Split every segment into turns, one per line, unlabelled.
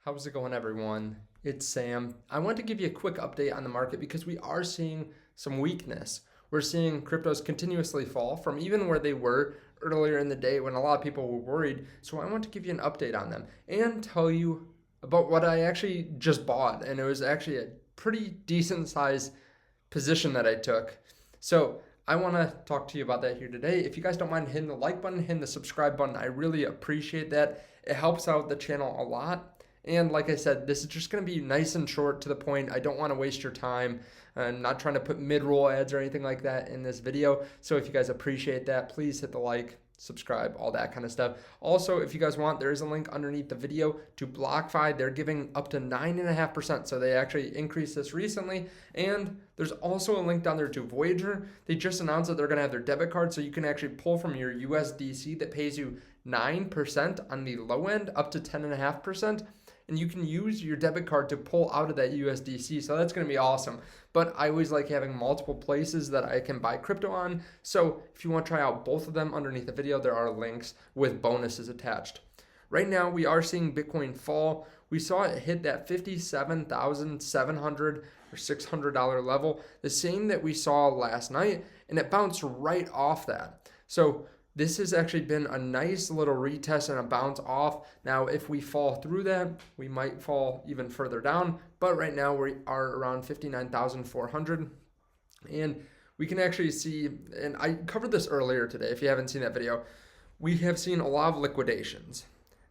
How's it going, everyone? It's Sam. I want to give you a quick update on the market because we are seeing some weakness. We're seeing cryptos continuously fall from even where they were earlier in the day when a lot of people were worried. So I want to give you an update on them and tell you about what I actually just bought. And it was actually a pretty decent size position that I took. So I want to talk to you about that here today. If you guys don't mind hitting the like button, hitting the subscribe button, I really appreciate that. It helps out the channel a lot. And like I said, this is just going to be nice and short to the point. I don't want to waste your time. I'm not trying to put mid-roll ads or anything like that in this video. So if you guys appreciate that, please hit the like, subscribe, all that kind of stuff. Also, if you guys want, there is a link underneath the video to BlockFi. They're giving up to 9.5%. So they actually increased this recently. And there's also a link down there to Voyager. They just announced that they're going to have their debit card. So you can actually pull from your USDC that pays you 9% on the low end up to 10.5%. And you can use your debit card to pull out of that USDC. So that's going to be awesome. But I always like having multiple places that I can buy crypto on. So if you want to try out both of them underneath the video, there are links with bonuses attached. Right now, we are seeing Bitcoin fall. We saw it hit that $57,700 or $600 level, the same that we saw last night, and it bounced right off that. So this has actually been a nice little retest and a bounce off. Now, if we fall through that, we might fall even further down. But right now, we are around 59,400. And we can actually see, and I covered this earlier today, if you haven't seen that video, we have seen a lot of liquidations.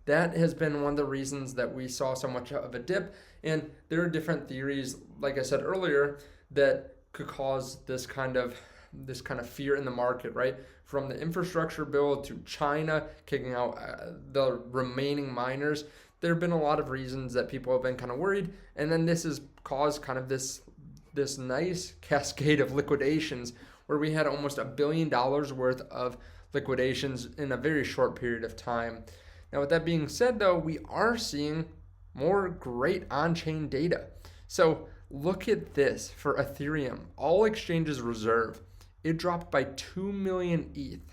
That has been one of the reasons that we saw so much of a dip. And there are different theories, like I said earlier, that could cause this kind of fear in the market, right? From the infrastructure bill to China kicking out the remaining miners. There have been a lot of reasons that people have been kind of worried. And then this has caused kind of this nice cascade of liquidations where we had almost $1 billion worth of liquidations in a very short period of time. Now, with that being said, though, we are seeing more great on-chain data. So look at this for Ethereum, all exchanges reserve. It dropped by 2 million ETH.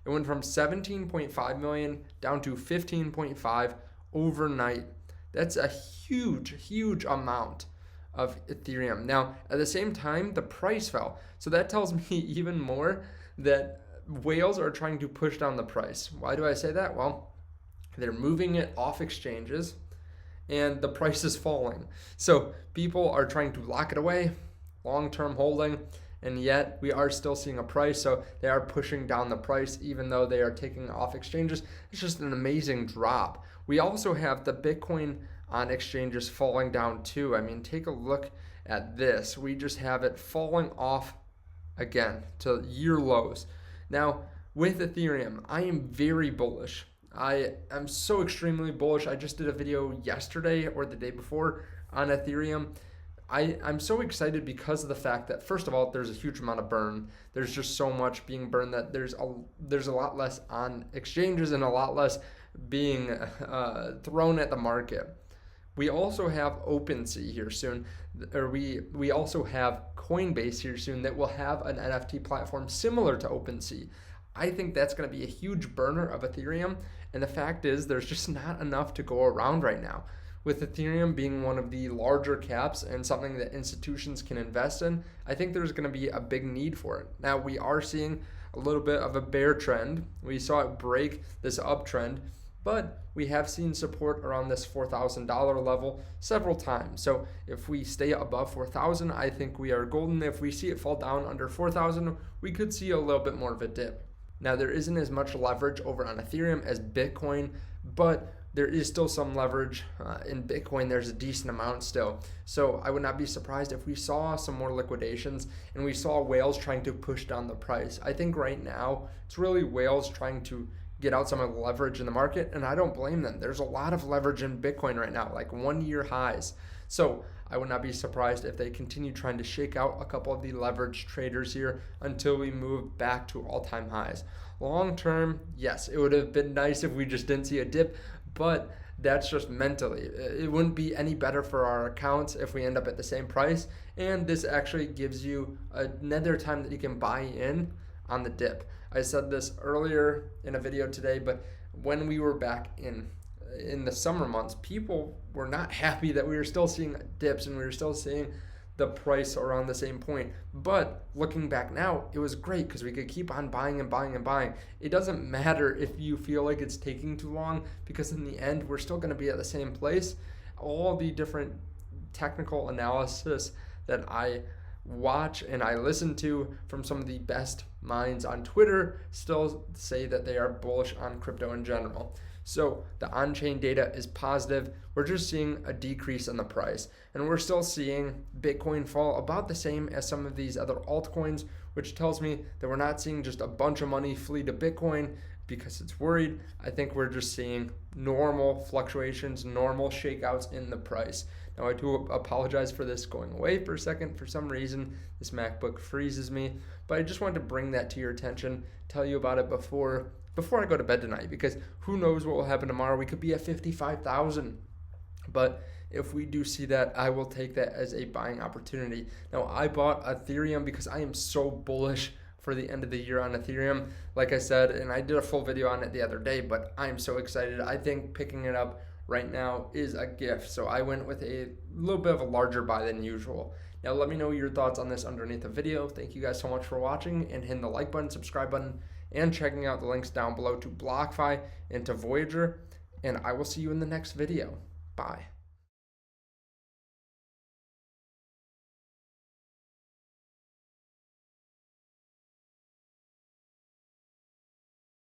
It went from 17.5 million down to 15.5 overnight. That's a huge, huge amount of Ethereum. Now, at the same time, the price fell. So that tells me even more that whales are trying to push down the price. Why do I say that? Well, they're moving it off exchanges and the price is falling. So people are trying to lock it away, long-term holding, and yet we are still seeing a price. So they are pushing down the price even though they are taking off exchanges. It's just an amazing drop. We also have the Bitcoin on exchanges falling down too. I mean, take a look at this. We just have it falling off again to year lows. Now, with Ethereum, I am very bullish. I am so extremely bullish. I just did a video yesterday or the day before on Ethereum. I'm so excited because of the fact that, first of all, there's a huge amount of burn. There's just so much being burned that there's a lot less on exchanges and a lot less being thrown at the market. We also have OpenSea here soon, or we also have Coinbase here soon that will have an NFT platform similar to OpenSea. I think that's going to be a huge burner of Ethereum, and the fact is there's just not enough to go around right now. With Ethereum being one of the larger caps and something that institutions can invest in, I think there's going to be a big need for it. Now, we are seeing a little bit of a bear trend. We saw it break this uptrend, but we have seen support around this $4,000 level several times. So if we stay above 4,000, I think we are golden. If we see it fall down under 4,000, we could see a little bit more of a dip. Now, there isn't as much leverage over on Ethereum as Bitcoin, but there is still some leverage in Bitcoin. There's a decent amount still. So I would not be surprised if we saw some more liquidations and we saw whales trying to push down the price. I think right now it's really whales trying to get out some of the leverage in the market, and I don't blame them. There's a lot of leverage in Bitcoin right now, like 1-year highs. So I would not be surprised if they continue trying to shake out a couple of the leverage traders here until we move back to all-time highs. Long term, yes, it would have been nice if we just didn't see a dip, but that's just mentally. It wouldn't be any better for our accounts if we end up at the same price, and this actually gives you another time that you can buy in on the dip. I said this earlier in a video today, but when we were back in in the summer months, people were not happy that we were still seeing dips and we were still seeing the price around the same point. But looking back now, it was great because we could keep on buying and buying and buying. It doesn't matter if you feel like it's taking too long, because in the end, we're still going to be at the same place. All the different technical analysis that I watch and I listen to from some of the best minds on Twitter still say that they are bullish on crypto in general. So the on-chain data is positive. We're just seeing a decrease in the price, and we're still seeing Bitcoin fall about the same as some of these other altcoins, which tells me that we're not seeing just a bunch of money flee to Bitcoin because it's worried. I think we're just seeing normal fluctuations, normal shakeouts in the price. Now, I do apologize for this going away for a second. For some reason, this MacBook freezes me, but I just wanted to bring that to your attention, tell you about it before I go to bed tonight, because who knows what will happen tomorrow. We could be at 55,000. But if we do see that, I will take that as a buying opportunity. Now, I bought Ethereum because I am so bullish for the end of the year on Ethereum. Like I said, and I did a full video on it the other day, but I'm so excited. I think picking it up right now is a gift. So I went with a little bit of a larger buy than usual. Now, let me know your thoughts on this underneath the video. Thank you guys so much for watching, and hitting the like button, subscribe button, and checking out the links down below to BlockFi and to Voyager. And I will see you in the next video. Bye.